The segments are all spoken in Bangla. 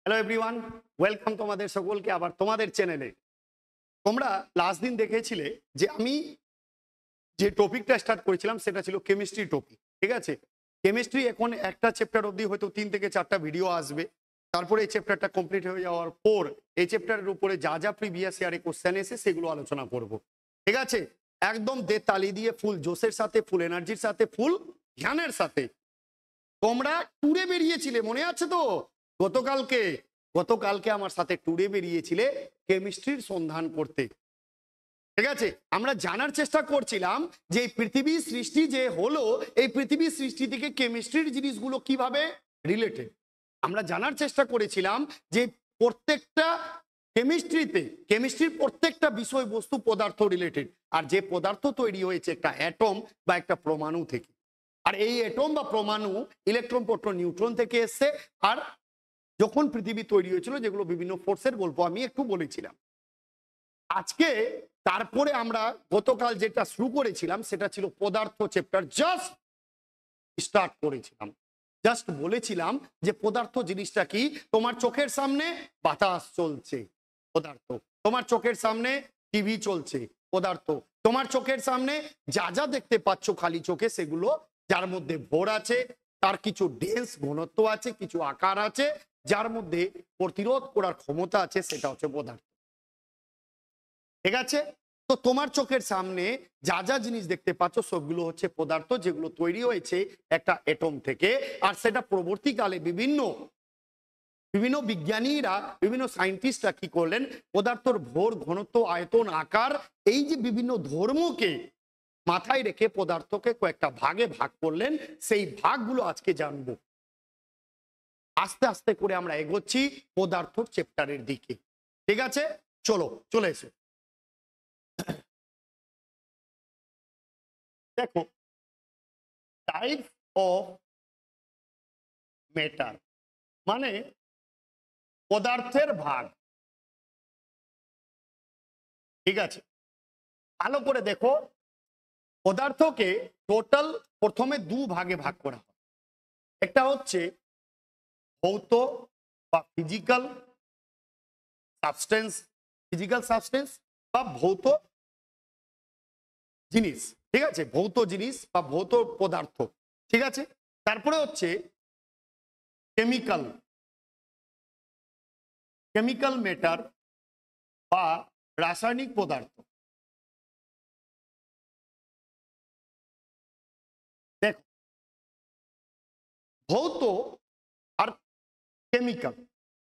হ্যালো এভরিওয়ান, ওয়েলকাম তোমাদের সকলকে আবার তোমাদের চ্যানেলে। তোমরা লাস্ট দিন দেখেছিলে যে আমি যে টপিকটা স্টার্ট করেছিলাম সেটা ছিল কেমিস্ট্রি টপিক। ঠিক আছে, কেমিস্ট্রি এখন একটা চ্যাপ্টার অবধি হয়তো 3 থেকে 4টা ভিডিও আসবে। তারপরে এই চ্যাপ্টারটা কমপ্লিট হয়ে যাওয়ার পর এই চ্যাপ্টারের উপরে যা যা প্রিভিয়াস ইয়ারে কোশ্চেন এসে সেগুলো আলোচনা করব। ঠিক আছে, একদম দে তালি দিয়ে ফুল জোশের সাথে, ফুল এনার্জির সাথে, ফুল ধ্যানের সাথে তোমরা ট্যুরে বেরিয়েছিলে, মনে আছে তো? গতকালকে আমার সাথে ট্যুরে বেরিয়েছিলে কেমিস্ট্রির সন্ধান করতে। ঠিক আছে, আমরা জানার চেষ্টা করছিলাম যে এই পৃথিবীর সৃষ্টি যে হলো, এই পৃথিবীর সৃষ্টি থেকে কেমিস্ট্রির জিনিসগুলো কিভাবে রিলেটেড আমরা জানার চেষ্টা করেছিলাম। যে প্রত্যেকটা কেমিস্ট্রির প্রত্যেকটা বিষয়বস্তু পদার্থ রিলেটেড, আর যে পদার্থ তৈরি হয়েছে একটা অ্যাটম বা একটা পরমাণু থেকে। আর এই অ্যাটম বা পরমাণু ইলেকট্রন, প্রোটন, নিউট্রন থেকে এসছে। আর যখন পৃথিবী তৈরি হয়েছিল, যেগুলো বিভিন্ন ফোর্সের গল্প আমি একটু বলেছিলাম। আজকে তারপরে আমরা গতকাল যেটা শুরু করেছিলাম সেটা ছিল পদার্থ চ্যাপ্টার। জাস্ট স্টার্ট করেছিলাম, জাস্ট বলেছিলাম যে পদার্থ জিনিসটা কি। তোমার চোখের সামনে বাতাস চলছে, পদার্থ। তোমার চোখের সামনে টিভি চলছে, পদার্থ। তোমার চোখের সামনে যা যা দেখতে পাচ্ছ খালি চোখে, সেগুলো যার মধ্যে ভর আছে, তার কিছু ডেন্স ঘনত্ব আছে, কিছু আকার আছে, যার মধ্যে প্রতিরোধ করার ক্ষমতা আছে, সেটা হচ্ছে পদার্থ। ঠিক আছে, তো তোমার চোখের সামনে যা যা জিনিস দেখতে পাচ্ছ সবগুলো হচ্ছে পদার্থ, যেগুলো তৈরি হয়েছে একটা অ্যাটম থেকে। আর সেটা পরবর্তীকালে বিভিন্ন বিজ্ঞানীরা, বিভিন্ন সায়েন্টিস্টরা কি করলেন, পদার্থর ভর, ঘনত্ব, আয়তন, আকার, এই যে বিভিন্ন ধর্মকে মাথায় রেখে পদার্থকে কয়েকটা ভাগে ভাগ করলেন। সেই ভাগগুলো আজকে জানবো। আস্তে আস্তে করে আমরা এগোচ্ছি পদার্থ চ্যাপ্টারের দিকে। ঠিক আছে, চলে এসো। দেখো, টাইপ অফ ম্যাটার মানে পদার্থের ভাগ। ঠিক আছে, ভালো করে দেখো, পদার্থকে টোটাল প্রথমে 2 ভাগে ভাগ করা হয়। একটা হচ্ছে ভৌত বা ফিজিক্যাল সাবস্টেন্স বা ভৌত জিনিস। ঠিক আছে, ভৌত জিনিস বা ভৌত পদার্থ। ঠিক আছে, তারপরে হচ্ছে কেমিক্যাল ম্যাটার বা রাসায়নিক পদার্থ। দেখো, ভৌত আর কেমিক্যাল,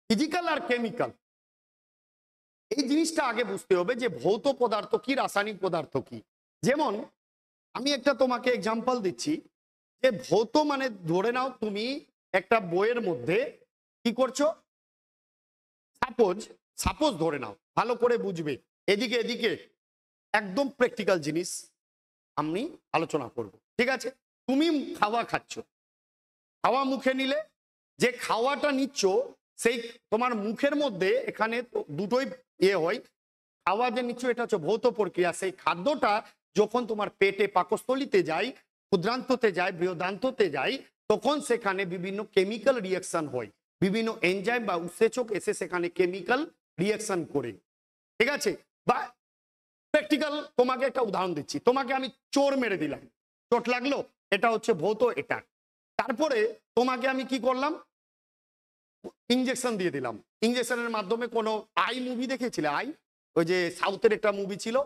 ফিজিক্যাল আর কেমিক্যাল, এই জিনিসটা আগে বুঝতে হবে যে ভৌত পদার্থ কি, রাসায়নিক পদার্থ কি। যেমন আমি একটা তোমাকে এক্সাম্পল দিচ্ছি যে ভৌত মানে ধরে নাও তুমি একটা বইয়ের মধ্যে কি করছো, সাপোজ ধরে নাও, ভালো করে বুঝবে, এদিকে একদম প্র্যাকটিক্যাল জিনিস আমি আলোচনা করব। ঠিক আছে, তুমি খাওয়া খাচ্ছ, খাওয়া মুখে নিলে, যে খাওয়াটা নিচ্ছ সেই তোমার মুখের মধ্যে এখানে দুটোই হয়। খাওয়া যে নিচ্ছ এটা হচ্ছে ভৌত প্রক্রিয়া। সেই খাদ্যটা যখন তোমার পেটে, পাকস্থলিতে যায়, ক্ষুদ্রান্ততে যায়, বৃহদান্ততে যায়, তখন সেখানে বিভিন্ন কেমিক্যাল রিয়াকশন হয়। বিভিন্ন এনজাইম বা উৎসেচক এসে সেখানে কেমিক্যাল রিয়াকশন করে। ঠিক আছে, বা প্র্যাকটিক্যাল তোমাকে একটা উদাহরণ দিচ্ছি, তোমাকে আমি চোর মেরে দিলাম, চোট লাগলো, এটা হচ্ছে ভৌত অ্যাটাক। তারপরে তোমাকে আমি কি করলাম, ইঞ্জেকশন দিয়ে দিলাম। ইঞ্জেকশনের মাধ্যমে কোনো মুভি দেখেছিলে? ওই যে সাউথের একটা মুভি ছিল,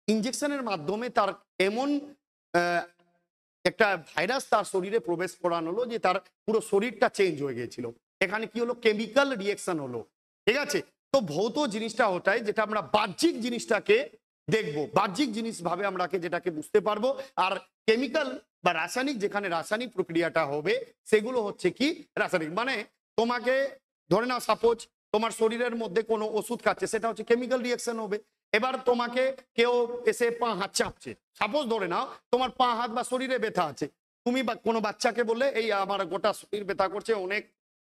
ইঞ্জেকশনের মাধ্যমে তার এমন একটা ভাইরাস তার শরীরে প্রবেশ করানো হলো যে তার পুরো শরীরটা চেঞ্জ হয়ে গিয়েছিল। এখানে কি হলো, কেমিক্যাল রিয়াকশন হলো। ঠিক আছে, তো ভৌত জিনিসটা ওটাই যেটা আমরা বাহ্যিক জিনিসটাকে দেখবো, বাহ্যিক জিনিস ভাবে আমরা যেটাকে বুঝতে পারবো। আর কেমিক্যাল বা রাসায়নিক, যেখানে রাসায়নিক প্রক্রিয়াটা হবে, সেগুলো হচ্ছে কি রাসায়নিক। মানে তোমাকে ধরে নাও, সাপোজ তোমার শরীরের মধ্যে কোনো ওষুধ খাচ্ছে, সেটা হচ্ছে কেমিক্যাল রিয়াকশন হবে। এবার তোমাকে কেউ এসে পা হাত চাপছে, সাপোজ ধরে নাও তোমার পা হাত বা শরীরে ব্যথা আছে, তুমি কোনো বাচ্চাকে বললে এই আমার গোটা শরীর ব্যথা করছে, অনেক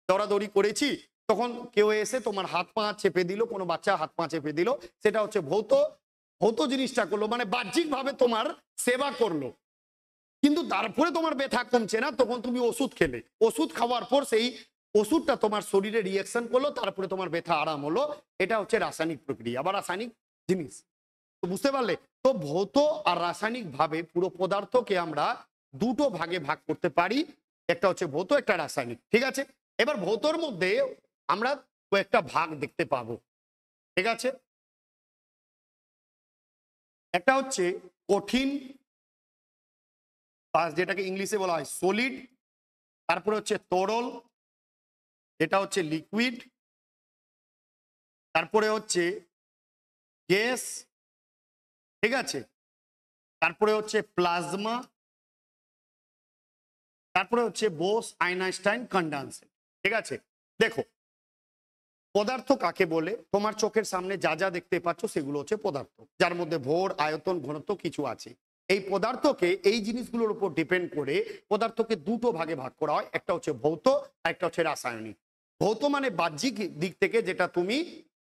দৌড়াদৌড়ি করেছি, তখন কেউ এসে তোমার হাত পা চেপে দিল, কোনো বাচ্চা হাত পা চেপে দিল, সেটা হচ্ছে ভৌত জিনিসটা করলো, মানে বাহ্যিক ভাবে তোমার সেবা করলো। কিন্তু তারপরে তোমার ব্যথা কমছে না, তখন তুমি ওষুধ খেলে, ওষুধ খাওয়ার পর সেই ওষুধটা তোমার শরীরে রিয়াকশন করলো, তারপরে তোমার ব্যথা আরাম হলো। এটা হচ্ছে রাসায়নিক প্রক্রিয়া বা রাসায়নিক জিনিস। তো বুঝতে পারলে? তো ভৌত আর রাসায়নিক ভাবে পুরো পদার্থকে আমরা দুটো ভাগে ভাগ করতে পারি, একটা হচ্ছে ভৌত, একটা রাসায়নিক। ঠিক আছে? এবার ভৌতর মধ্যে আমরা কয়েকটা ভাগ দেখতে পাবো। ঠিক আছে? একটা হচ্ছে কঠিন, বা যেটাকে ইংলিশে বলা হয় সলিড। তারপরে হচ্ছে তরল, এটা হচ্ছে লিকুইড। তারপরে হচ্ছে গ্যাস। ঠিক আছে? তারপরে হচ্ছে প্লাজমা। তারপরে হচ্ছে বোস আইনস্টাইন কন্ডেন্সেট। ঠিক আছে? দেখো, পদার্থ কাকে বলে? তোমার চোখের সামনে যা যা দেখতে পাচ্ছ সেগুলো হচ্ছে পদার্থ, যার মধ্যে ভর, আয়তন, ঘনত্ব কিছু আছে। এই পদার্থকে, এই জিনিসগুলোর উপর ডিপেন্ড করে পদার্থকে দুটো ভাগে ভাগ করা হয়, একটা হচ্ছে ভৌত আর একটা হচ্ছে রাসায়নিক। ভৌত মানে বাহ্যিক দিক থেকে যেটা তুমি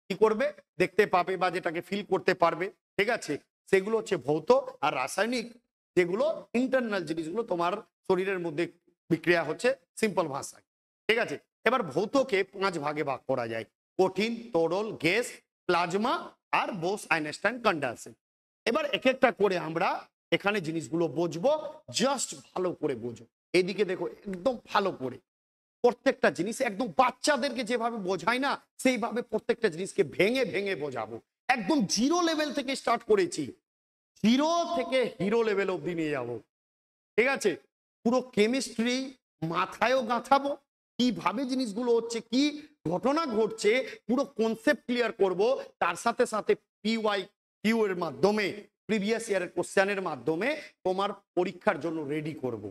কি করবে, দেখতে পাবে বা যেটাকে ফিল করতে পারবে। ঠিক আছে? সেগুলো হচ্ছে ভৌত। আর রাসায়নিক যেগুলো ইন্টারনাল জিনিসগুলো তোমার শরীরের মধ্যে বিক্রিয়া হচ্ছে, সিম্পল ভাষায়। ঠিক আছে? এবার ভৌতকে 5 ভাগে ভাগ করা যায়: কঠিন, তরল, গ্যাস, প্লাজমা আর বোস আইনস্টাইন কন্ডেন্সেট। এবার এক একটা করে আমরা এখানে জিনিসগুলো বুঝবো, জাস্ট ভালো করে বোঝো। এদিকে দেখো, একদম ভালো করে প্রত্যেকটা জিনিস একদম বাচ্চাদেরকে যেভাবে বোঝায় না, সেইভাবে প্রত্যেকটা জিনিসকে ভেঙে ভেঙে বোঝাবো। একদম জিরো লেভেল থেকে স্টার্ট করেছি, জিরো থেকে হিরো লেভেল অব্দি নিয়ে যাবো। ঠিক আছে? পুরো কেমিস্ট্রি মাথায়ও গাঁথাবো, কিভাবে জিনিসগুলো হচ্ছে, কি ঘটনা ঘটছে, পুরো কনসেপ্ট ক্লিয়ার করব। তার সাথে সাথে পিওয়াই কিউ এর মাধ্যমে, প্রিভিয়াস ইয়ারের কোশ্চেনের মাধ্যমে তোমার পরীক্ষার জন্য রেডি করব।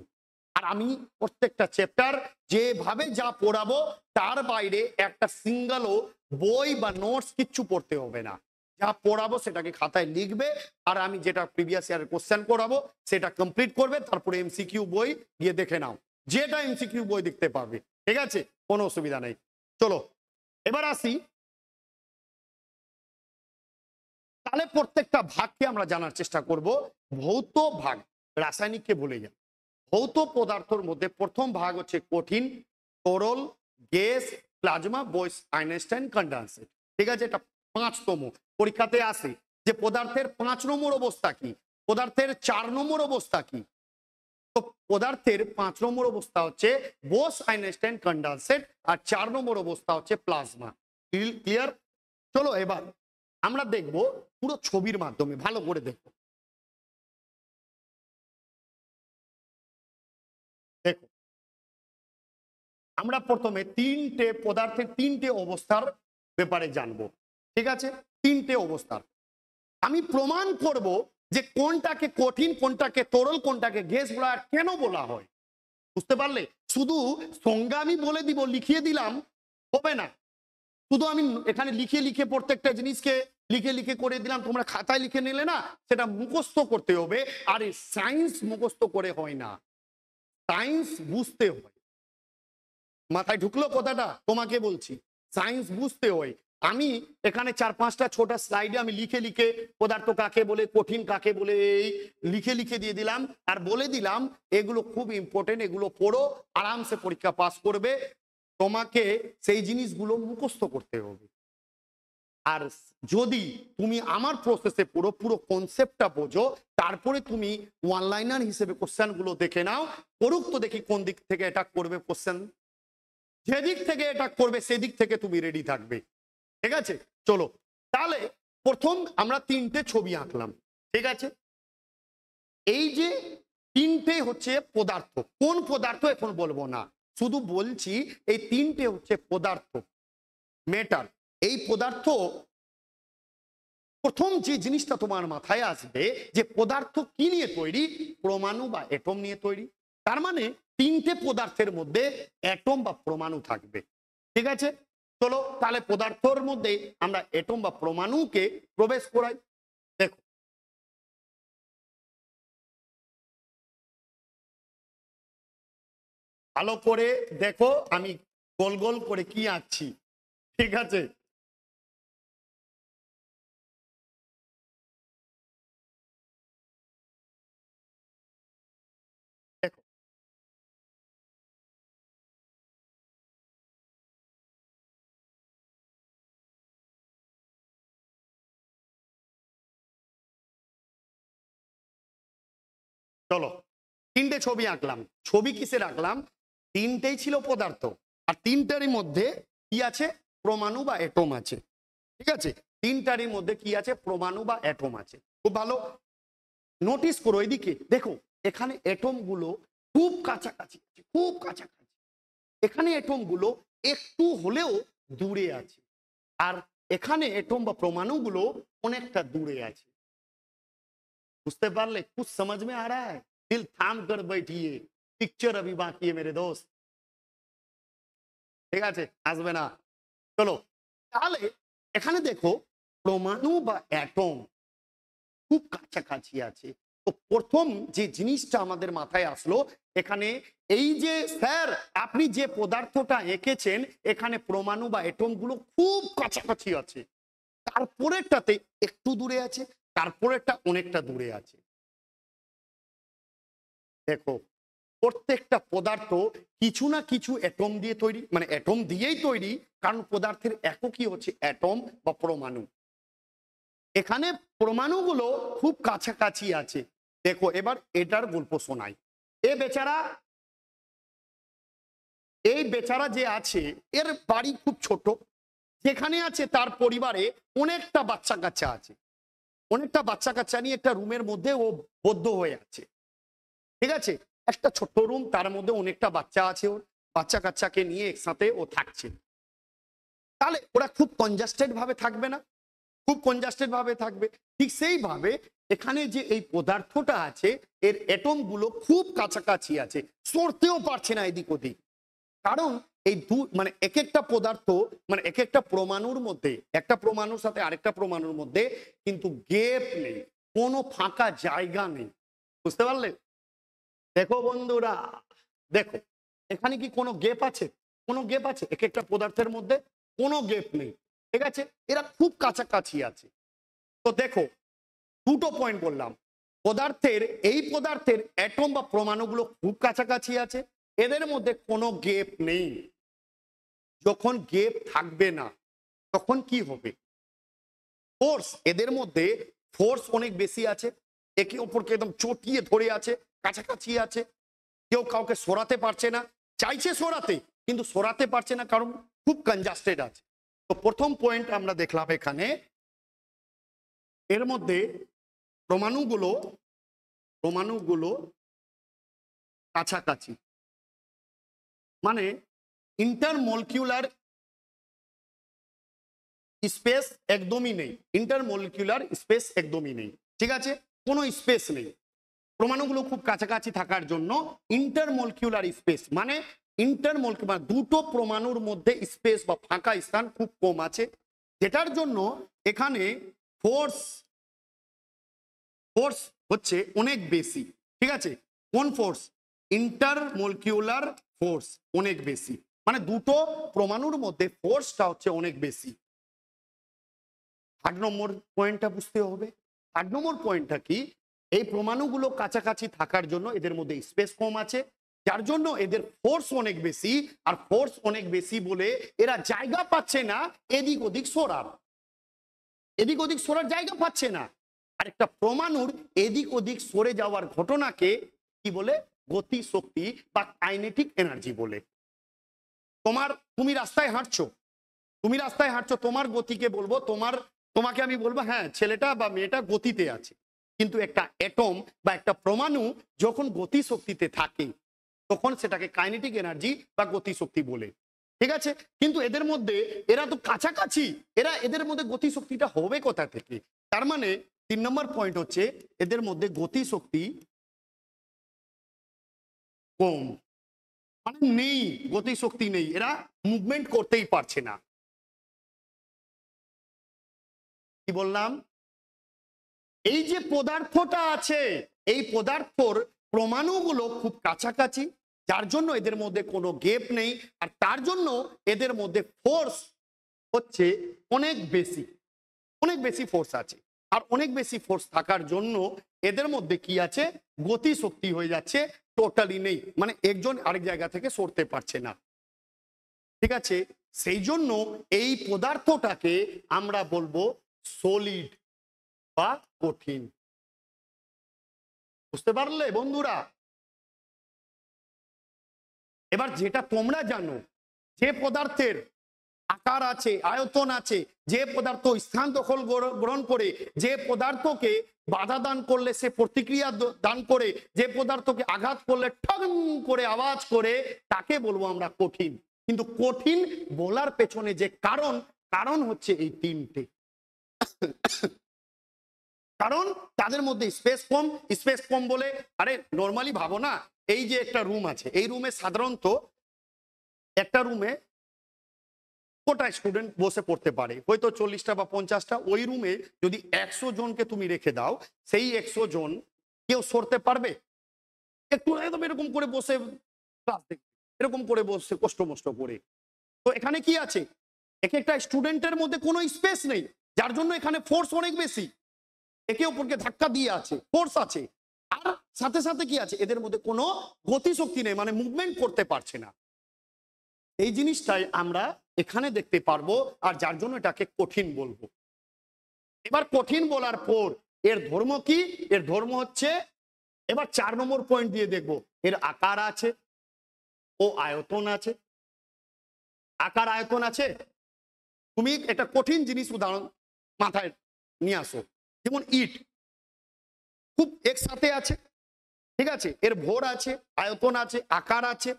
আর আমি প্রত্যেকটা চ্যাপ্টার যেভাবে যা পড়াবো, তার বাইরে একটা সিঙ্গেলও বই বা নোটস কিচ্ছু পড়তে হবে না। যা পড়াবো সেটাকে খাতায় লিখবে, আর আমি যেটা প্রিভিয়াস ইয়ারের কোশ্চেন করাবো সেটা কমপ্লিট করবে। তারপরে এমসিকিউ বই গিয়ে দেখে নাও, যেটা এমসিকিউ বই দেখতে পারবে। ঠিক আছে? কোনো অসুবিধা নেই। চলো এবার আসি, তাহলে প্রত্যেকটা ভাগকে আমরা জানার চেষ্টা করব। ভৌত ভাগ, রাসায়নিককে ভুলে যাও। ভৌত পদার্থের মধ্যে প্রথম ভাগ হচ্ছে কঠিন, তরল, গ্যাস, প্লাজমা, বোস আইনস্টাইন কন্ডেন্সেট। ঠিক আছে? এটা 5তম। পরীক্ষাতে আসে যে পদার্থের 5 নম্বর অবস্থা কি, পদার্থের 4 নম্বর অবস্থা কি। তো পদার্থের 5 নম্বর অবস্থা হচ্ছে বোস আইনস্টাইন কন্ডেন্সেট, আর 4 নম্বর অবস্থা হচ্ছে প্লাজমা। ক্লিয়ার? চলো এবার আমরা দেখব পুরো ছবির মাধ্যমে, ভালো করে দেখো। দেখো, আমরা প্রথমে তিনটে পদার্থের তিনটে অবস্থার ব্যাপারে জানবো। ঠিক আছে? তিনটে অবস্থার আমি প্রমাণ করব যে কোনটাকে কঠিন, কোনটাকে তরল, কোনটাকে গ্যাস বলা, কেন বলা হয়। বুঝতে পারলে? শুধু সংজ্ঞা আমি বলে দিব, লিখিয়ে দিলাম, হবে না। শুধু আমি এখানে লিখে লিখে প্রত্যেকটা জিনিসকে লিখে লিখে করে দিলাম, তোমরা খাতায় লিখে নিলে না, সেটা মুখস্থ করতে হবে। আর সায়েন্স মুখস্থ করে হয় না, সায়েন্স বুঝতে হয়। মাথায় ঢুকলো কথাটা? তোমাকে বলছি, সায়েন্স বুঝতে হয়। আমি এখানে 4-5টা ছোট স্লাইডে আমি লিখে লিখে পদার্থ কাকে বলে, কঠিন কাকে বলে, এই লিখে লিখে দিয়ে দিলাম। আর বলে দিলাম এগুলো খুব ইম্পর্টেন্ট, এগুলো পড়ো, আরামসে পরীক্ষা পাস করবে। তোমাকে সেই জিনিসগুলো মুখস্থ করতে হবে। আর যদি তুমি আমার প্রসেসে পুরো পুরো কনসেপ্টটা বোঝো, তারপরে তুমি ওয়ান লাইনার হিসেবে কোশ্চেন গুলো দেখে নাও। করুক তো দেখি কোন দিক থেকে এটা করবে কোশ্চেন, যেদিক থেকে এটা করবে সেদিক থেকে তুমি রেডি থাকবে। ঠিক আছে? চলো তাহলে প্রথম আমরা তিনটে ছবি আঁকলাম। ঠিক আছে? এই যে তিনটে হচ্ছে পদার্থ, কোন পদার্থ এখন বলবো না, শুধু বলছি এই তিনটে হচ্ছে পদার্থ, মেটার। এই পদার্থ, প্রথম যে জিনিসটা তোমার মাথায় আসবে যে পদার্থ কি নিয়ে তৈরি, পরমাণু বা এটম নিয়ে তৈরি। তার মানে তিনটে পদার্থের মধ্যে এটম বা পরমাণু থাকবে। ঠিক আছে? চলো তাহলে পদার্থের মধ্যে আমরা এটম বা পরমাণুকে প্রবেশ করাই। দেখো, ভালো করে দেখো, আমি গোল গোল করে কি আঁকছি। ঠিক আছে? দেখো, চলো তিনটে ছবি আঁকলাম। ছবি কিসের আঁকলাম? তিনটেই ছিল পদার্থ, আর তিনটারই মধ্যে কি আছে? পরমাণু বা অ্যাটম আছে। ঠিক আছে, তিনটারই মধ্যে কি আছে? পরমাণু বা অ্যাটম আছে। খুব ভালো নোটিস করো, এদিকে দেখো, এখানে অ্যাটম গুলো খুব কাছাকাছি আছে, খুব কাছাকাছি। এখানে অ্যাটম গুলো একটু হলেও দূরে আছে, আর এখানে অ্যাটম বা পরমাণু গুলো অনেকটা দূরে আছে। বুঝতে পারলে? कुछ समझ में आ रहा है? दिल थाम कर बैठिए, पिक्चर अभी बाकी है मेरे दोस्त। ঠিক আছে, আসবে না। চলো তাহলে এখানে দেখো, পরমাণু বা অ্যাটম খুব কাছাকাছি আছে। তো প্রথম যে জিনিসটা আমাদের মাথায় আসলো, এখানে এই যে স্যার আপনি যে পদার্থটা এঁকেছেন, এখানে পরমাণু বা অ্যাটম গুলো খুব কাছাকাছি আছে, তারপরেরটাতে একটু দূরে আছে, তারপরেরটা অনেকটা দূরে আছে। দেখো, প্রত্যেকটা পদার্থ কিছু না কিছু অ্যাটম দিয়ে তৈরি, মানে অ্যাটম দিয়েই তৈরি, কারণ পদার্থের এককই হচ্ছে অ্যাটম বা পরমাণু। এখানে পরমাণুগুলো খুব কাছাকাছি আছে। দেখো এবার এটার গল্প শোনাই। এ বেচারা, এই বেচারা যে আছে, এর বাড়ি খুব ছোট। যেখানে আছে তার পরিবারে অনেকটা বাচ্চা কাচ্চা আছে, অনেকটা বাচ্চা কাচ্চা নিয়ে একটা রুমের মধ্যে ও বদ্ধ হয়ে আছে। ঠিক আছে, একটা ছোট্ট রুম, তার মধ্যে অনেকটা বাচ্চা আছে, ওর বাচ্চা কাচ্চাকে নিয়ে একসাথে ও থাকছে। তাহলে ওরা খুব কনজাস্টেড ভাবে থাকবে না? খুব কনজাস্টেড ভাবে থাকবে। ঠিক সেইভাবে এখানে যে এই পদার্থটা আছে, এর অ্যাটম গুলো খুব কাছাকাছি আছে, সরতেও পারছে না এদিক ওদিক। কারণ এই মানে এক একটা পদার্থ, মানে এক একটা পরমাণুর মধ্যে, একটা পরমাণুর সাথে আরেকটা পরমাণুর মধ্যে কিন্তু গ্যাপ নেই, কোনো ফাঁকা জায়গা নেই। বুঝতে পারলে? দেখো বন্ধুরা, দেখো এখানে কি কোনো গ্যাপ আছে? কোনো গ্যাপ আছে? এক একটা পদার্থের মধ্যে কোনো গ্যাপ নেই। ঠিক আছে, এরা খুব কাছাকাছি আছে। তো দেখো, দুটো পয়েন্ট বললাম। পদার্থের, এই পদার্থের অ্যাটম বা পরমাণুগুলো খুব কাছাকাছি আছে, এদের মধ্যে কোনো গ্যাপ নেই। যখন গ্যাপ থাকবে না, তখন কি হবে? ফোর্স, এদের মধ্যে ফোর্স অনেক বেশি আছে, একে অপরকে একদম চটিয়ে ধরে আছে, কাছাকাছি আছে, কেউ কাউকে সরাতে পারছে না, চাইছে সরাতে কিন্তু সরাতে পারছে না, কারণ খুব কনজাস্টেড আছে। তো প্রথম পয়েন্ট আমরা দেখলাম এখানে, এর মধ্যে পরমাণুগুলো, পরমাণুগুলো কাছাকাছি, মানে ইন্টারমলিকিউলার স্পেস একদমই নেই, ইন্টারমলিকিউলার স্পেস একদমই নেই। ঠিক আছে, কোনো স্পেস নেই। পরমাণুগুলো খুব কাছাকাছি থাকার জন্য ইন্টারমলিকিউলার স্পেস, মানে ইন্টারমলিকিউলার দুটো পরমাণুর মধ্যে স্পেস বা ফাঁকা স্থান খুব কম আছে, যেটার জন্য এখানে ফোর্স, ফোর্স হচ্ছে অনেক বেশি। ঠিক আছে, কোন ফোর্স? ইন্টারমলিকিউলার ফোর্স অনেক বেশি, মানে দুটো পরমাণুর মধ্যে ফোর্সটা হচ্ছে অনেক বেশি। 8 নম্বর পয়েন্টটা বুঝতে হবে। 8 নম্বর পয়েন্টটা কি? এই পরমাণুগুলো কাছাকাছি থাকার জন্য এদের মধ্যে স্পেস কম আছে, যার জন্য এদের ফোর্স অনেক বেশি, আর ফোর্স অনেক বেশি বলে এরা জায়গা পাচ্ছে না এদিক ওদিক সরার, এদিক ওদিক সরার জায়গা পাচ্ছে না। আর একটা পরমাণুর এদিক ওদিক সরে যাওয়ার ঘটনাকে কি বলে? গতি শক্তি বা কাইনেটিক এনার্জি বলে। তুমি রাস্তায় হাঁটছো, তুমি রাস্তায় হাঁটছো, তোমার গতিকে বলবো, তোমাকে আমি বলবো হ্যাঁ ছেলেটা বা মেয়েটা গতিতে আছে। কিন্তু একটা অ্যাটম বা একটা পরমাণু যখন গতি শক্তিতে থাকে, তখন সেটাকে কাইনেটিক এনার্জি বা গতি শক্তি বলে। ঠিক আছে, কিন্তু এদের মধ্যে, এরা তো কাছাকাছি, এদের মধ্যে গতি শক্তিটা হবে কোথা থেকে? তার মানে 3 নম্বর পয়েন্ট হচ্ছে, এদের মধ্যে গতি শক্তি কম, মানে নেই, গতি শক্তি নেই, এরা মুভমেন্ট করতেই পারছে না। কি বললাম? এই যে পদার্থটা আছে, এই পদার্থর পরমাণুগুলো খুব কাছাকাছি, যার জন্য এদের মধ্যে কোনো গ্যাপ নেই, আর তার জন্য এদের মধ্যে ফোর্স হচ্ছে অনেক বেশি, অনেক বেশি ফোর্স আছে। আর অনেক বেশি ফোর্স থাকার জন্য এদের মধ্যে কি আছে? গতি শক্তি হয়ে যাচ্ছে টোটালি নেই, মানে একজন আরেক জায়গা থেকে সরতে পারছে না। ঠিক আছে, সেই জন্য এই পদার্থটাকে আমরা বলবো সলিড বা কঠিন। বুঝতে পারলে বন্ধুরা? এবার যেটা তোমরা জানো, যে পদার্থের আকার আছে, আয়তন আছে, যে পদার্থ স্থান দখল গ্রহণ করে, যে পদার্থকে বাধা দান করলে সে প্রতিক্রিয়া দান করে, যে পদার্থকে আঘাত করলে ঠং করে আওয়াজ করে, তাকে বলবো আমরা কঠিন। কিন্তু কঠিন বলার পেছনে যে কারণ হচ্ছে এই তিনটে। কারণ তাদের মধ্যে স্পেস কম বলে, আরে নর্মালি ভাবো না, এই যে একটা রুম আছে, এই রুমে সাধারণত একটা রুমে কটা স্টুডেন্ট বসে পড়তে পারে? হয়তো 40টা বা 50টা। ওই রুমে যদি 100 জনকে তুমি রেখে দাও, সেই 100 জন কেউ সরতে পারবে? একটু একদম এরকম করে বসে ক্লাস দেখবে, এরকম করে বসে কষ্ট মষ্ট করে। তো এখানে কি আছে? এক একটা স্টুডেন্টের মধ্যে কোনো স্পেস নেই, যার জন্য এখানে ফোর্স অনেক বেশি। একে অপরকে ধাক্কা দিয়ে আছে, ফোর্স আছে। আর সাথে সাথে কি আছে? এদের মধ্যে কোনো গতিশক্তি নেই, মানে মুভমেন্ট করতে পারছে না। এই জিনিসটাই আমরা এখানে দেখতে পারবো, আর যার জন্য এটাকে কঠিন বলবো। এবার কঠিন বলার পর এর ধর্ম কি? এর ধর্ম হচ্ছে, এবার 4 নম্বর পয়েন্ট দিয়ে দেখবো, এর আকার আছে ও আয়তন আছে। আকার আয়তন আছে। তুমি একটা কঠিন জিনিস উদাহরণ মাথায় নিয়ে আসো, যেমন ইট খুব একসাথে আছে, ঠিক আছে, এর ভর আছে, আয়তন আছে, আকার আছে।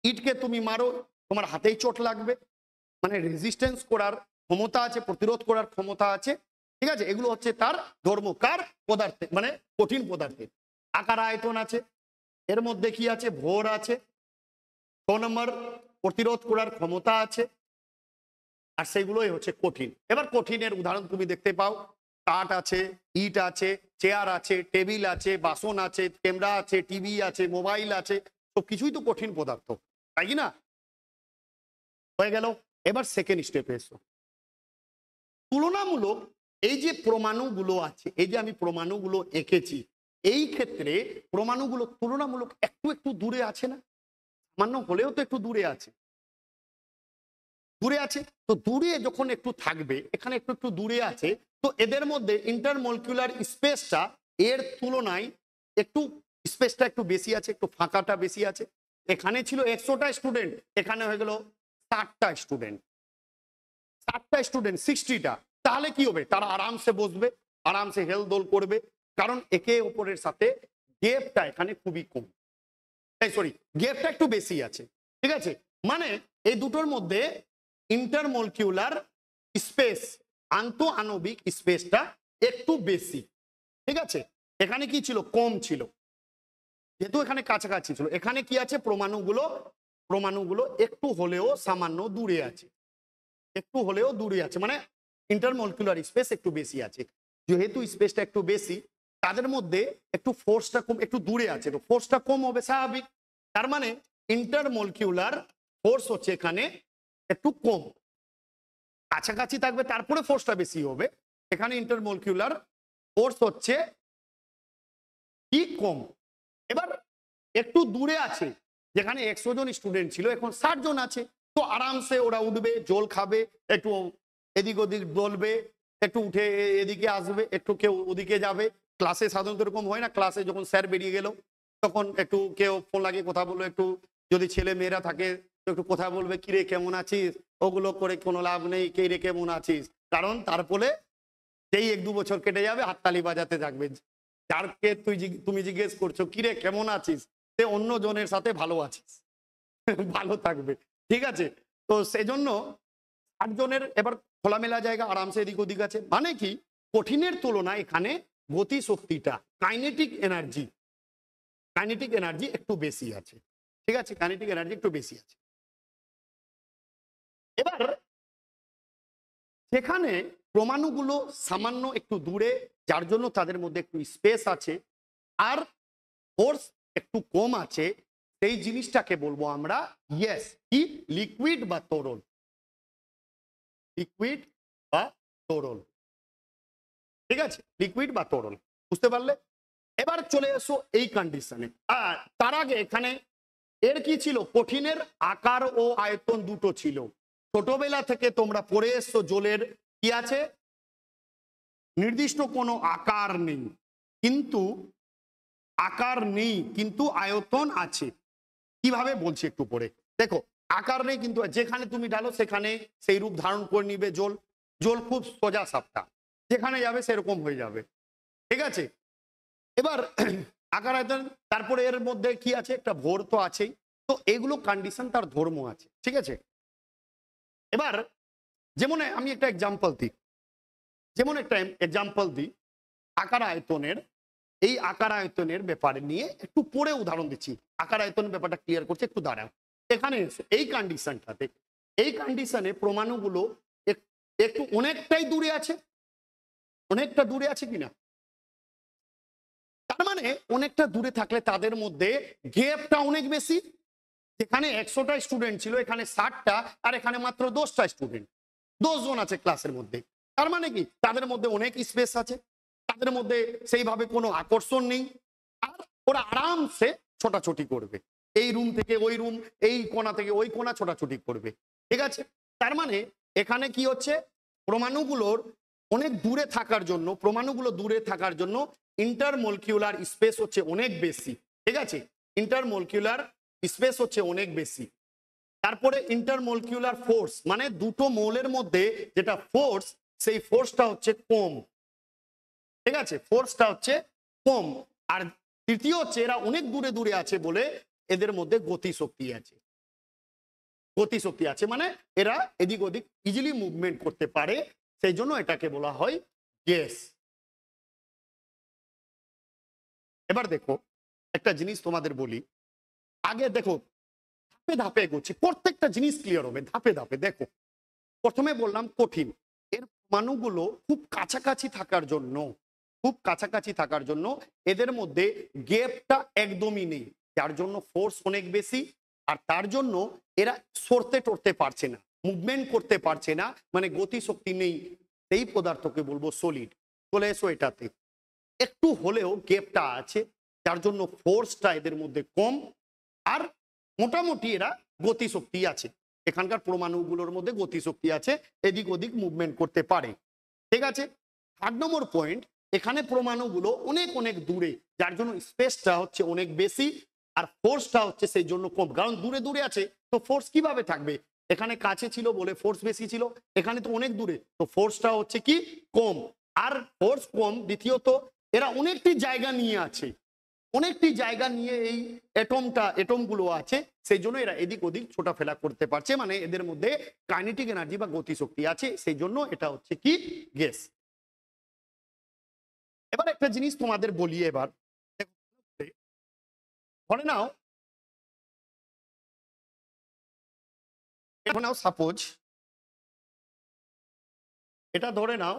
ইটকে তুমি মারো, তোমার হাতেই চোট লাগবে, মানে রেজিস্ট্যান্স করার ক্ষমতা আছে, প্রতিরোধ করার ক্ষমতা আছে, ঠিক আছে। এগুলো হচ্ছে তার ধর্ম, কার? পদার্থে, মানে কঠিন পদার্থের। আকার আয়তন আছে, এর মধ্যে কি আছে? ভর আছে। 6 নম্বর, প্রতিরোধ করার ক্ষমতা আছে। আর সেগুলোই হচ্ছে কঠিন। এবার কঠিনের উদাহরণ তুমি দেখতে পাও, কাঠ আছে, ইট আছে, চেয়ার আছে, টেবিল আছে, বাসন আছে, ক্যামেরা আছে, টিভি আছে, মোবাইল আছে, সব কিছুই তো কঠিন পদার্থ, তাই কি না? হয়ে গেল। এবার সেকেন্ড স্টেপে এসো, তুলনামূলক। এই যে পরমাণুগুলো আছে, এই যে আমি পরমাণুগুলো এঁকেছি, এই ক্ষেত্রে পরমাণুগুলো তুলনামূলক একটু একটু দূরে আছে না? সামান্য হলেও তো একটু দূরে আছে, দূরে আছে। তো দূরে যখন একটু থাকবে, এখানে একটু একটু দূরে আছে, তো এদের মধ্যে ইন্টারমলিকুলার স্পেসটা এর তুলনায় একটু স্পেসটা একটু বেশি আছে, একটু ফাঁকাটা বেশি আছে। এখানে ছিল 100টা স্টুডেন্ট, এখানে হয়ে গেল 60টা স্টুডেন্ট। 60টা স্টুডেন্ট 60টা, তাহলে কি হবে? তারা আরামসে বসবে, আরামসে হেলদোল করবে, কারণ একে অপরের সাথে গ্যাপটা এখানে খুবই কম, এই সরি গ্যাপটা একটু বেশি আছে, ঠিক আছে। মানে এই দুটোর মধ্যে ইন্টারমলিকুলার স্পেস, আন্তঃ আণবিক স্পেসটা একটু বেশি, ঠিক আছে। এখানে কি ছিল? কম ছিল, যেহেতু এখানে কাছাকাছি ছিল। এখানে কি আছে? পরমাণুগুলো একটু হলেও সামান্য দূরে আছে, একটু হলেও দূরে আছে, মানে ইন্টারমলিকুলার স্পেস একটু বেশি আছে। যেহেতু স্পেসটা একটু বেশি, তাদের মধ্যে একটু ফোর্সটা কম, একটু দূরে আছে, তো ফোর্সটা কম হবে স্বাভাবিক। তার মানে ইন্টারমলিকুলার ফোর্স হচ্ছে এখানে একটু কম, কাছাকাছি থাকবে তারপরে ফোর্সটা বেশি হবে। এখানে ইন্টারমলিকুলার ফোর্স হচ্ছে কি? কম। এবার একটু দূরে আছে, যেখানে 100 জন স্টুডেন্ট ছিল, এখন 60 জন আছে, তো আরামসে ওরা উঠবে, জল খাবে, একটু এদিক ওদিক বলবে, একটু উঠে এদিকে আসবে, একটু কেউ ওদিকে যাবে। ক্লাসে সাধারণত এরকম হয় না, ক্লাসে যখন স্যার বেরিয়ে গেল তখন একটু কেউ ফোন লাগিয়ে কথা বললো, একটু যদি ছেলে মেয়েরা থাকে একটু কথা বলবে, কিরে কেমন আছিস, ওগুলো করে কোনো লাভ নেই, কে রে কেমন আছিস, কারণ তারপরে যেই 1-2 বছর কেটে যাবে হাততালি বাজাতে থাকবে। যারকে তুমি জিজ্ঞেস করছো কিরে কেমন আছিস, সে অন্য জনের সাথে ভালো আছিস, ভালো থাকবে, ঠিক আছে। তো সেজন্য 8 জনের এবার খোলামেলা জায়গা, আরামসে এদিক ওদিক আছে। মানে কি? কঠিনের তুলনায় এখানে গতি শক্তিটা, কাইনেটিক এনার্জি একটু বেশি আছে, ঠিক আছে, কাইনেটিক এনার্জি একটু বেশি আছে। এবার সেখানে পরমাণুগুলো সামান্য একটু দূরে, যার জন্য তাদের মধ্যে একটু স্পেস আছে, আর ফোর্স একটু কম আছে, সেই জিনিসটাকে বলবো আমরা ইয়েস কি? লিকুইড বা তরল, লিকুইড বা তরল, ঠিক আছে, লিকুইড বা তরল। বুঝতে পারলে? এবার চলে এসো এই কন্ডিশনে। আর তার আগে এখানে এর কি ছিল? কঠিনের আকার ও আয়তন দুটো ছিল। ছোটবেলা থেকে তোমরা পড়ে এসছো জলের কি আছে? নির্দিষ্ট কোনো আকার নেই, কিন্তু আকার নেই কিন্তু আয়তন আছে। কিভাবে বলছি একটু পরে। দেখো, আকার নেই কিন্তু যেখানে তুমি ঢালো সেখানে সেই রূপ ধারণ করে নিবে জল। জল খুব সোজা সাপটা, যেখানে যাবে সেরকম হয়ে যাবে। ঠিক আছে, এবার আকার আয়তন, তারপরে এর মধ্যে কি আছে, একটা ভর তো আছেই। তো এগুলো কন্ডিশন, তার ধর্ম আছে। ঠিক আছে, এবার যেমন আমি একটা এক্সাম্পল দিই, আকার আয়তনের, এই আকার আয়তনের ব্যাপারে নিয়ে একটু পরে উদাহরণ দিচ্ছি। আকার আয়তনের ব্যাপারটা ক্লিয়ার করছে, একটু দাঁড়াও। এখানে এসে এই কন্ডিশনটাতে, এই কন্ডিশনে প্রমাণুগুলো একটু অনেকটাই দূরে আছে, অনেকটা দূরে আছে কিনা। তার মানে অনেকটা দূরে থাকলে তাদের মধ্যে গ্যাপটা অনেক বেশি। যেখানে 100টা স্টুডেন্ট ছিল, এখানে 60টা, আর এখানে মাত্র 10টা স্টুডেন্ট, 10 জন আছে ক্লাসের মধ্যে। তার মানে কি, তাদের মধ্যে অনেক স্পেস আছে, তাদের মধ্যে সেইভাবে কোনো আকর্ষণ নেই, আর ওরা আরামসে ছোটাছুটি করবে, এই রুম থেকে ওই রুম, এই কোণা থেকে ওই কোণা ছোটাছুটি করবে। ঠিক আছে, তার মানে এখানে কি হচ্ছে, পরমাণুগুলোর অনেক দূরে থাকার জন্য, পরমাণুগুলো দূরে থাকার জন্য ইন্টারমলিকিউলার স্পেস হচ্ছে অনেক বেশি। ঠিক আছে, ইন্টারমলিকিউলার স্পেস হচ্ছে অনেক বেশি। তারপরে ইন্টারমলিকিউলার ফোর্স, মানে দুটো মৌলের মধ্যে যেটা ফোর্স, সেই ফোর্সটা হচ্ছে কম। ঠিক আছে, ফোর্সটা হচ্ছে কম। আর তৃতীয় হচ্ছে, এরা অনেক দূরে দূরে আছে বলে এদের মধ্যে গতিশক্তি আছে। গতিশক্তি আছে মানে এরা এদিক ওদিক ইজিলি মুভমেন্ট করতে পারে, সেই জন্য এটাকে বলা হয় গ্যাস। এবার দেখো, একটা জিনিস তোমাদের বলি, আগে দেখো ধাপে ধাপে এগোচ্ছি, প্রত্যেকটা জিনিস ক্লিয়ার হবে ধাপে ধাপে। দেখো, প্রথমে বললাম কঠিন, এর মানুষগুলো খুব কাছাকাছি থাকার জন্য, এদের মধ্যে গ্যাপটা একদমই নেই, যার জন্য ফোর্স অনেক বেশি। আর তার জন্য এরা সরতে টরতে পারছে না, মুভমেন্ট করতে পারছে না, মানে গতিশক্তি নেই। সেই পদার্থকে বলবো সলিড। চলে এসো এটাতে, একটু হলেও গ্যাপটা আছে, যার জন্য ফোর্সটা এদের মধ্যে কম, আর মোটামুটি এরা গতিশক্তি আছে। এখানকার পরমাণুগুলোর মধ্যে গতিশক্তি আছে, এদিক ওদিক মুভমেন্ট করতে পারে। ঠিক আছে, 8 নম্বর পয়েন্ট, এখানে পরমাণুগুলো অনেক অনেক দূরে, যার জন্য স্পেসটা হচ্ছে অনেক বেশি, আর ফোর্সটা হচ্ছে সেই জন্য কম। কারণ দূরে দূরে আছে তো ফোর্স কিভাবে থাকবে, এখানে কাছে ছিল বলে ফোর্স বেশি ছিল, এখানে তো অনেক দূরে, তো ফোর্সটা হচ্ছে কি কম। আর ফোর্স কম, দ্বিতীয়ত এরা অনেকটি জায়গা নিয়ে আছে, অনেকটি জায়গা নিয়ে এই এটমগুলো আছে, সেই জন্য এরা এদিক ওদিক ছোটাফেরা করতে পারছে, মানে এদের মধ্যে কাইনেটিক এনার্জি বা গতিশক্তি আছে, সেই জন্য এটা হচ্ছে কি গ্যাস। এবার একটা জিনিস তোমাদের বলি, এবার ধরে নাও, সাপোজ এটা ধরে নাও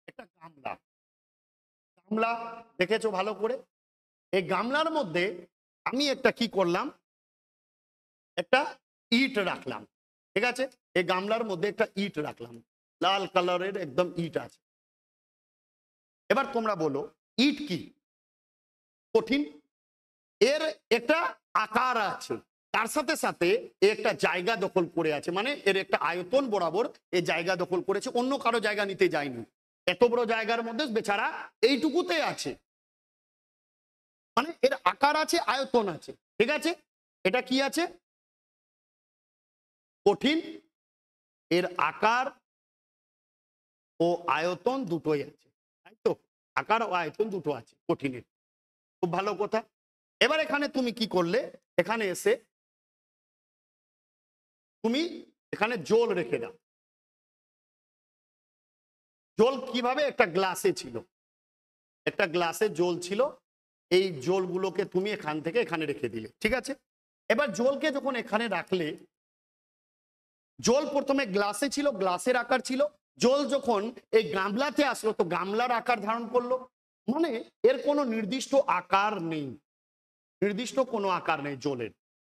একটা গামলা, গামলা দেখেছো ভালো করে, এই গামলার মধ্যে আমি একটা কি করলাম, একটা ইট রাখলাম। ঠিক আছে, এই গামলার মধ্যে একটা ইট রাখলাম, লাল কালারের একদম ইট আছে। এবার তোমরা বলো ইট কি, কঠিন, এর একটা আকার আছে, তার সাথে সাথে একটা জায়গা দখল করে আছে, মানে এর একটা আয়তন বরাবর এই জায়গা দখল করেছে, অন্য কারো জায়গা নিতে যায়নি। এত বড় জায়গার মধ্যে বেচারা এইটুকুতে আছে, মানে এর আকার আছে, আয়তন আছে। ঠিক আছে, এটা কি আছে, কঠিন, এর আকার ও আয়তন দুটোই আছে, তাই তো, আকার ও আয়তন দুটো আছে কঠিনের। খুব ভালো কথা। এবার এখানে তুমি কি করলে, এখানে এসে তুমি এখানে জল রেখে দাও। জল কিভাবে, একটা গ্লাসে ছিল, একটা গ্লাসে জল ছিল, এই জলগুলোকে তুমি এখান থেকে এখানে রেখে দিলে। ঠিক আছে, এবার জলকে যখন এখানে রাখলে, জল প্রথমে গ্লাসে ছিল, গ্লাসের আকার ছিল, জল যখন এই গামলাতে আসলো তো গামলার আকার ধারণ করলো, মানে এর কোনো নির্দিষ্ট আকার নেই, নির্দিষ্ট কোনো আকার নেই জলের।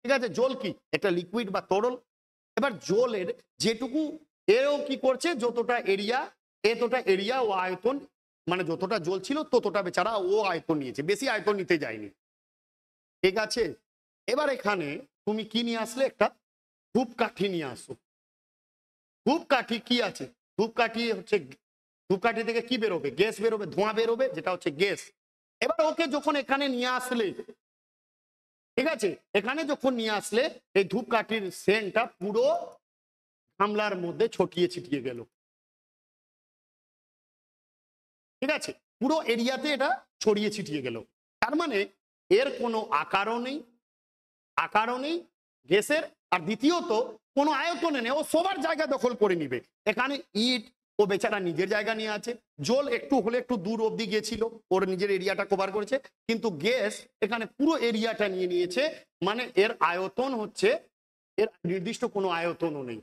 ঠিক আছে, জল কি একটা লিকুইড বা তরল। এবার জলের যেটুকু, এও কি করছে, যতটা এরিয়া ও আয়তন, মানে যতটা জল ছিল ততটা বেচারা ও আয়তন নিয়েছে, বেশি আয়তন নিতে যায়নি। ঠিক আছে, এবার এখানে তুমি কি নিয়ে আসলে, একটা ধূপকাঠি নিয়ে আসো। ধূপকাঠি কি আছে, ধূপকাঠি হচ্ছে, ধূপকাঠি থেকে কি বেরোবে, গ্যাস বেরোবে, ধোঁয়া বেরোবে, যেটা হচ্ছে গ্যাস। এবার ওকে যখন এখানে নিয়ে আসলে, ঠিক আছে, এখানে যখন নিয়ে আসলে এই ধূপকাঠির সেন্টটা পুরো গামলার মধ্যে ছটিয়ে ছিটিয়ে গেল, ঠিক আছে, পুরো এরিয়াতে এটা ছড়িয়ে ছিটিয়ে গেল। তার মানে এর কোনো আকারও নেই, আকারও নেই গ্যাসের, আর দ্বিতীয়ত কোনো আয়তনে নেই, ও সবার জায়গা দখল করে নিবে। এখানে ইট ও বেচারা নিজের জায়গা নিয়ে আছে, জল একটু হলে একটু দূর অবধি গিয়েছিল, ওর নিজের এরিয়াটা কভার করেছে, কিন্তু গ্যাস এখানে পুরো এরিয়াটা নিয়ে নিয়েছে। মানে এর আয়তন হচ্ছে, এর নির্দিষ্ট কোনো আয়তনও নেই,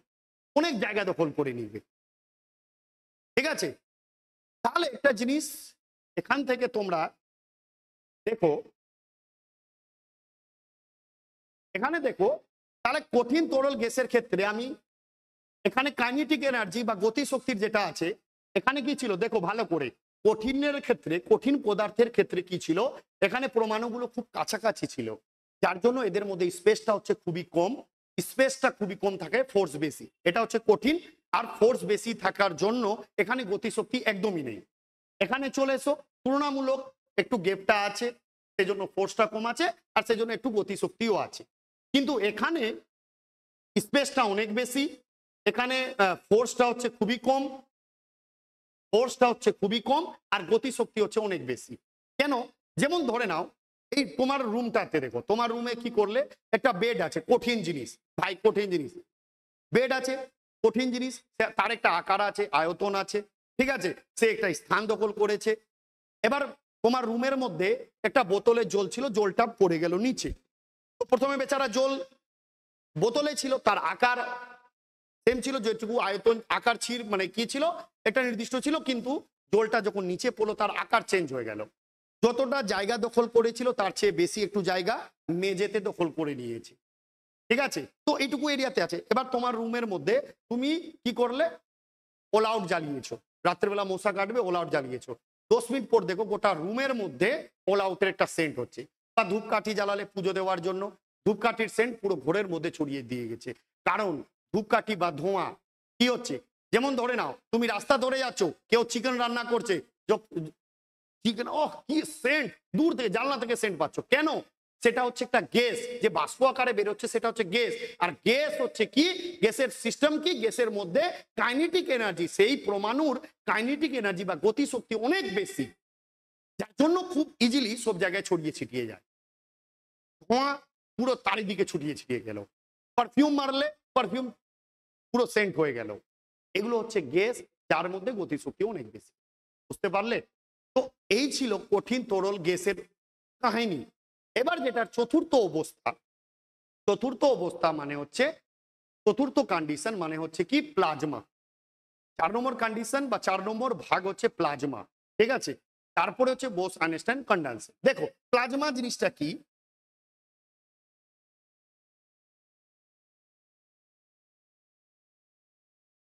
অনেক জায়গা দখল করে নিবে, ঠিক আছে। তাহলে একটা জিনিস এখান থেকে তোমরা দেখো, এখানে দেখো, তাহলে কঠিন তরল গ্যাসের ক্ষেত্রে আমি এখানে কাইনেটিক এনার্জি বা গতি শক্তির যেটা আছে, এখানে কি ছিল দেখো ভালো করে, কঠিনের ক্ষেত্রে, কঠিন পদার্থের ক্ষেত্রে কি ছিল, এখানে পরমাণুগুলো খুব কাছাকাছি ছিল, যার জন্য এদের মধ্যে স্পেসটা হচ্ছে খুবই কম, স্পেসটা খুবই কম থাকে, ফোর্স বেশি, এটা হচ্ছে কঠিন। আর ফোর্স বেশি থাকার জন্য এখানে গতিশক্তি একদমই নেই। এখানে চলে এসো, তুলনামূলক একটু গ্যাপটা আছে, সেজন্য ফোর্সটা কম আছে, আর সেজন্য একটু গতিশক্তিও আছে। কিন্তু এখানে স্পেসটা অনেক বেশি, এখানে ফোর্সটা হচ্ছে খুবই কম, ফোর্সটা হচ্ছে খুবই কম, আর গতিশক্তি হচ্ছে অনেক বেশি। কেন? যেমন ধরে নাও এই তোমার রুমটাতে দেখো, তোমার রুমে কি করলে, একটা বেড আছে, কঠিন জিনিস, ভাই কঠিন জিনিস, বেড আছে, কঠিন জিনিস, তার একটা আকার আছে, আয়তন আছে, ঠিক আছে, সে একটা স্থান দখল করেছে। এবার তোমার রুমের মধ্যে একটা বোতলে জল ছিল, জলটা পড়ে গেল নিচে, তো প্রথমে বেচারা জল বোতলে ছিল, তার আকার সেম ছিল, যেটুকু আয়তন আকার ছিল, মানে কি ছিল, একটা নির্দিষ্ট ছিল, কিন্তু জলটা যখন নিচে পড়লো তার আকার চেঞ্জ হয়ে গেল, যতটা জায়গা দখল করেছিল তার চেয়ে বেশি একটু জায়গা মেঝেতে দখল করে নিয়েছে, ঠিক আছে। তো এইটুকু এরিয়াতে আছে। এবার তোমার রুমের মধ্যে তুমি কি করলে, অল আউট জ্বালিয়েছো, রাত্রেবেলা মশা কাটবে, অল আউট জ্বালিয়েছো, 10 মিনিট পর দেখো গোটা রুমের মধ্যে অল আউটের একটা সেন্ট হচ্ছে। বা ধূপকাঠি জ্বালালে পুজো দেওয়ার জন্য, ধূপকাঠির সেন্ট পুরো ঘরের মধ্যে ছড়িয়ে দিয়ে গেছে। কারণ ধূপকাঠি বা ধোঁয়া কি হচ্ছে, যেমন ধরে নাও তুমি রাস্তা ধরে যাচ্ছ, কেউ চিকেন রান্না করছে, চিকেন, ওহ কি সেন্ট, দূর থেকে জানলা থেকে সেন্ট পাচ্ছ, কেন? সেটা হচ্ছে একটা গ্যাস, যে বাষ্প আকারে বেরোচ্ছে সেটা হচ্ছে গ্যাস। আর গ্যাস হচ্ছে কি, গ্যাসের সিস্টেম কি, গ্যাসের মধ্যে কাইনেটিক এনার্জি, সেই পরমাণুর কাইনেটিক এনার্জি বা গতি শক্তি অনেক বেশি, যার জন্য খুব ইজিলি সব জায়গায় ছড়িয়ে ছিটিয়ে যায়। ধোঁয়া পুরো চারিদিকে ছড়িয়ে ছিটিয়ে গেল, পারফিউম মারলে পারফিউম পুরো সেন্ট হয়ে গেল। এগুলো হচ্ছে গ্যাস, যার মধ্যে গতি শক্তি অনেক বেশি। বুঝতে পারলে? তো এই ছিল কঠিন তরল গ্যাসের কাহিনী। এবার যেটা চতুর্থ অবস্থা, চতুর্থ অবস্থা মানে হচ্ছে, চতুর্থ কন্ডিশন মানে হচ্ছে কি, প্লাজমা। 4 নম্বর কন্ডিশন বা 4 নম্বর ভাগ হচ্ছে প্লাজমা, ঠিক আছে। তারপরে হচ্ছে বোস আইনস্টাইন কন্ডেন্সার। দেখো প্লাজমা জিনিসটা কি,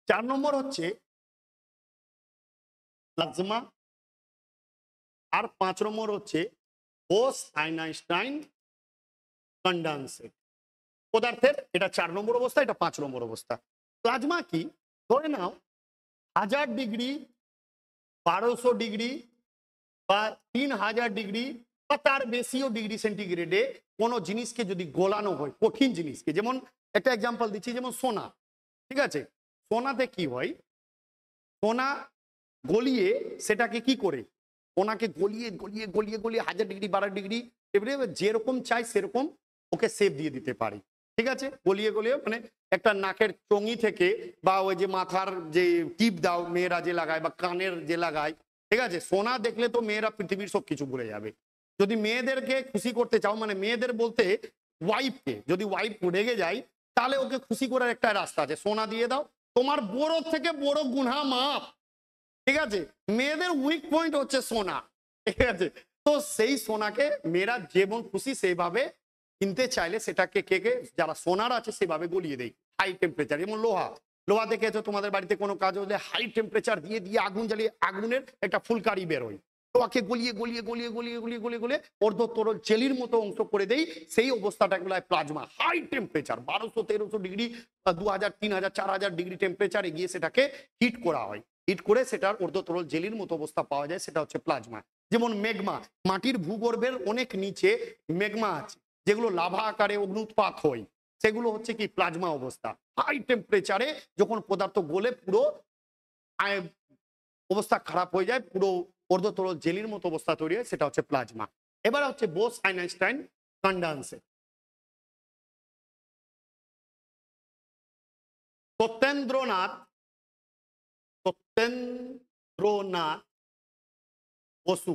4 নম্বর হচ্ছে প্লাজমা, আর 5 নম্বর হচ্ছে বোস আইনস্টাইন কন্ডেন্সেট। পদার্থের এটা 4 নম্বর অবস্থা, এটা 5 নম্বর অবস্থা। প্লাজমা কি, ধরে নাও 1000 ডিগ্রি, 1200 ডিগ্রি বা 3000 ডিগ্রি বা তার বেশিও ডিগ্রি সেন্টিগ্রেডে কোনো জিনিসকে যদি গোলানো হয়, কঠিন জিনিসকে, যেমন একটা এক্সাম্পল দিচ্ছি, যেমন সোনা, ঠিক আছে, সোনাতে কি হয়, সোনা গলিয়ে সেটাকে কি করে, ওনাকে গলিয়ে গলিয়ে গলিয়ে গলিয়ে 1000 ডিগ্রি 12 ডিগ্রি এবারে যেরকম চাই সেরকম ওকে শেপ দিয়ে দিতে পারি, ঠিক আছে, গলিয়ে গলিয়ে, মানে একটা নাকের চঙি থেকে বা ওই যে মাথার যে টিপ দাও মেয়েরা যে লাগায় বা কানের যে লাগায়, ঠিক আছে, সোনা দেখলে তো মেয়েরা পৃথিবীর সব কিছু ভুলে যাবে। যদি মেয়েদেরকে খুশি করতে চাও, মানে মেয়েদের বলতে ওয়াইফকে, যদি ওয়াইফ রেগে যায় তাহলে ওকে খুশি করার একটা রাস্তা আছে, সোনা দিয়ে দাও, তোমার বড় থেকে বড় গুনহা মাপ, ঠিক আছে। মেয়েদের উইক পয়েন্ট হচ্ছে সোনা, ঠিক আছে। তো সেই সোনাকে মেয়েরা যেমন খুশি সেইভাবে কিনতে চাইলে সেটাকে কে কে যারা সোনার আছে সেভাবে গলিয়ে দেয় হাই টেম্পারেচার। যেমন লোহা, লোহা দেখেছো তোমাদের বাড়িতে কোনো কাজ হলে হাই টেম্পারেচার দিয়ে দিয়ে আগুন জ্বালিয়ে আগুনের একটা ফুলকারি বেরোয়, লোহাকে গলিয়ে গলিয়ে গলিয়ে গলিয়ে গলিয়ে গলিয়ে গলিয়ে অর্ধ তরল জেলির মতো অংশ করে দেই, সেই অবস্থাটাকে বলা হয় plasma. High temperature 1200-1300 degree, 2000 3000 4000 degree টেম্পারেচারে গিয়ে সেটাকে হিট করা হয়, হিট করে সেটার অর্ধ তরল জেলির মতো অবস্থা পাওয়া যায়, সেটা হচ্ছে প্লাজমা। যেমন মেগমা, মাটির ভূগর্ভের অনেক নিচে মেগমা আছে, যেগুলো লাভা আকারে অগ্নুৎপাত হয়, সেগুলো হচ্ছে কি প্লাজমা অবস্থা। হাই টেম্পারেচারে যখন পদার্থ গলে পুরো অবস্থা খারাপ হয়ে যায়, পুরো অর্ধতরল জেলির মতো অবস্থা তৈরি হয়, সেটা হচ্ছে প্লাজমা। এবার হচ্ছে বোস আইনস্টাইন কন্ডেন্সেট। সত্যেন্দ্রনাথ বসু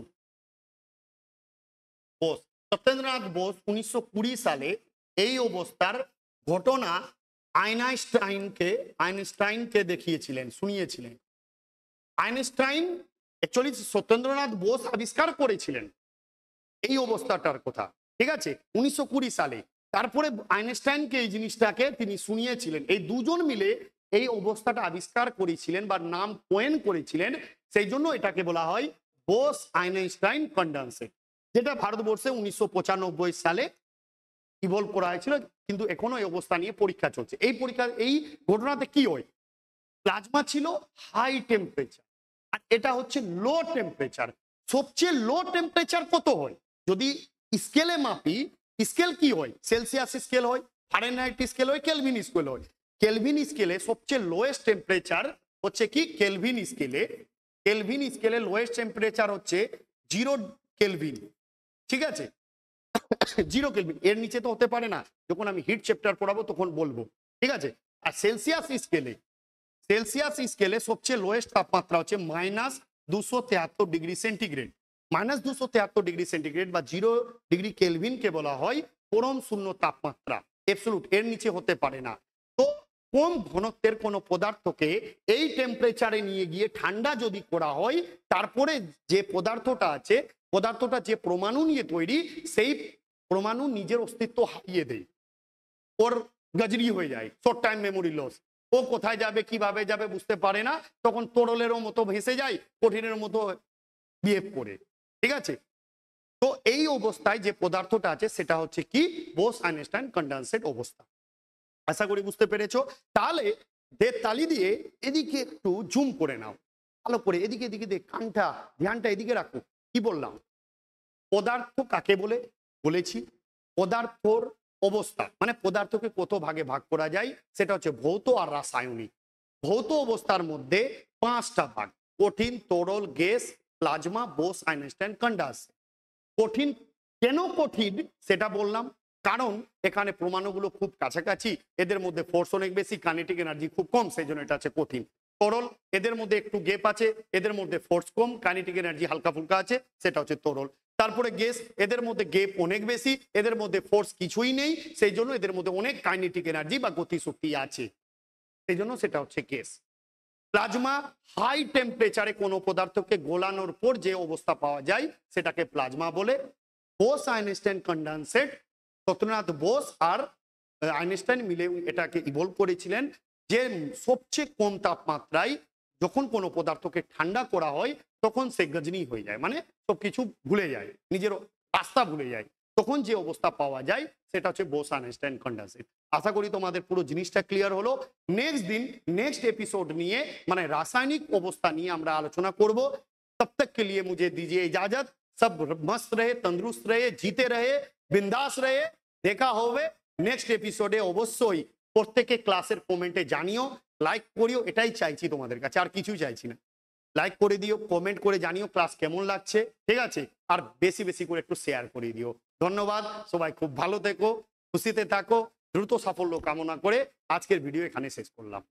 বোস, সত্যেন্দ্রনাথ বোস 1920 সালে এই অবস্থার ঘটনা আইনস্টাইনকে দেখিয়েছিলেন, শুনিয়েছিলেন। আইনস্টাইন অ্যাকচুয়ালি সত্যেন্দ্রনাথ বোস আবিষ্কার করেছিলেন এই অবস্থাটার কথা, ঠিক আছে, 1920 সালে। তারপরে আইনস্টাইনকে এই জিনিসটাকে তিনি শুনিয়েছিলেন। এই দুজন মিলে এই অবস্থাটা আবিষ্কার করেছিলেন বা নাম কয়েন করেছিলেন, সেই জন্য এটাকে বলা হয় বোস আইনস্টাইন কন্ডেন্সেট, যেটা ভারতবর্ষে 1995 সালে ইভলভ করা হয়েছিল, কিন্তু এখনো এই অবস্থা নিয়ে পরীক্ষা চলছে। এই ঘটনাতে কি হয়, প্লাজমা ছিল হাই টেম্পারেচার, আর এটা হচ্ছে লো টেম্পারেচার। সবচেয়ে লো টেম্পারেচার কত হয় যদি স্কেলে মাপি, স্কেল কি হয়, সেলসিয়াস স্কেল হয়, ফারেনহাইট স্কেল হয়, কেলভিন স্কেল হয়। কেলভিন স্কেলে সবচেয়ে লোয়েস্ট টেম্পারেচার হচ্ছে কি কেলভিন স্কেলে লোয়েস্ট টেম্পারেচার হচ্ছে 0 কেলভিন, ঠিক আছে, 0 কেলভিন, এর নিচে তো হতে পারে না। যখন আমি হিট চ্যাপ্টার পড়াবো তখন বলবো, ঠিক আছে। আর সেলসিয়াস স্কেলে সবচেয়ে লোয়েস্ট তাপমাত্রা হচ্ছে -273 ডিগ্রি সেন্টিগ্রেড। -273 ডিগ্রি সেন্টিগ্রেড বা 0 ডিগ্রি কেলভিনকে বলা হয় পরম শূন্য তাপমাত্রা, অ্যাবসলিউট, এর নিচে হতে পারে না। তো কম ঘনত্বের কোন পদার্থকে এই টেম্পারেচারে নিয়ে গিয়ে ঠান্ডা যদি করা হয়, তারপরে যে পদার্থটা যে পরমাণু নিয়ে তৈরি, সেই পরমাণু নিজের অস্তিত্ব হারিয়ে দেয়, ওর গজরি হয়ে যায়, শর্ট টাইম মেমোরি লস। ও কোথায় যাবে কিভাবে যাবে বুঝতে পারে না, তখন তরলেরও মতো ভেসে যায়, কঠিনের মতো বিহেভ করে, ঠিক আছে। তো এই অবস্থায় যে পদার্থটা আছে সেটা হচ্ছে কি বোস আইনস্টাইন কন্ডেন্সেট অবস্থা। আশা করি বুঝতে পেরেছো। তাহলে তালি দিয়ে এদিকে একটু জুম করে নাও ভালো করে, এদিকে কানটা ধ্যানটা এদিকে রাখো। কি বললাম, পদার্থ কাকে বলেছি, পদার্থর অবস্থা মানে পদার্থকে কত ভাগে ভাগ করা যায়, সেটা হচ্ছে ভৌত আর রাসায়নিক। ভৌত অবস্থার মধ্যে 5টা ভাগ, কঠিন, তরল, গ্যাস, প্লাজমা, বোস আইনস্টাইন কন্ডেন্সেট। কঠিন কেন কঠিন সেটা বললাম, কারণ এখানে পরমাণুগুলো খুব কাছাকাছি, এদের মধ্যে ফোর্স অনেক বেশি, কাইনেটিক এনার্জি খুব কম, সেই জন্য এটা আছে কঠিন। তরল, এদের মধ্যে একটু গ্যাপ আছে, এদের মধ্যে ফোর্স কম, কাইনেটিক এনার্জি হালকা ফুলকা আছে, সেটা হচ্ছে তরল। তারপরে গ্যাস, এদের মধ্যে গ্যাপ অনেক বেশি, এদের মধ্যে ফোর্স কিছুই নেই, সেই জন্য এদের মধ্যে অনেক কাইনেটিক এনার্জি বা গতিশক্তি আছে, সেই জন্য সেটা হচ্ছে গ্যাস। প্লাজমা, হাই টেম্পারেচারে কোনো পদার্থকে গোলানোর পর যে অবস্থা পাওয়া যায় সেটাকে প্লাজমা বলে। বোস আইনস্টাইন কন্ডেন্সেট, সত্যেন্দ্রনাথ বোস আর আইনস্টাইন মিলে এটাকে ইভলভ করেছিলেন, যে সবচেয়ে কম তাপমাত্রায় যখন কোনো পদার্থকে ঠান্ডা করা হয় তখন সে গজনি হয়ে যায়, মানে সবকিছু ভুলে যায়, নিজের রাস্তা ভুলে যায়, তখন যে অবস্থা পাওয়া যায় সেটা হচ্ছে বোস আইনস্টাইন কন্ডেন্সেট। আশা করি তোমাদের পুরো জিনিসটা ক্লিয়ার হলো। নেক্সট एपिसोड নিয়ে মানে রাসায়নিক অবস্থা নিয়ে আমরা আলোচনা করব। तब तक के लिए मुझे दीजिए इजाजत। सब मस्त रहे, तंदुरुस्त रहे, जीते रहे, बिंदास रहे। দেখা হবে নেক্সট এপিসোডে। অবশ্যই প্রত্যেকে ক্লাসের কমেন্টে জানিও, লাইক করিও, এটাই চাইছি তোমাদের কাছে, আর কিছুই চাইছি না। লাইক করে দিও, কমেন্ট করে জানিও ক্লাস কেমন লাগছে, ঠিক আছে, আর বেশি বেশি করে একটু শেয়ার করে দিও। ধন্যবাদ, সবাই খুব ভালো থেকো, খুশিতে থাকো, দ্রুত সাফল্য কামনা করে আজকের ভিডিও এখানে শেষ করলাম।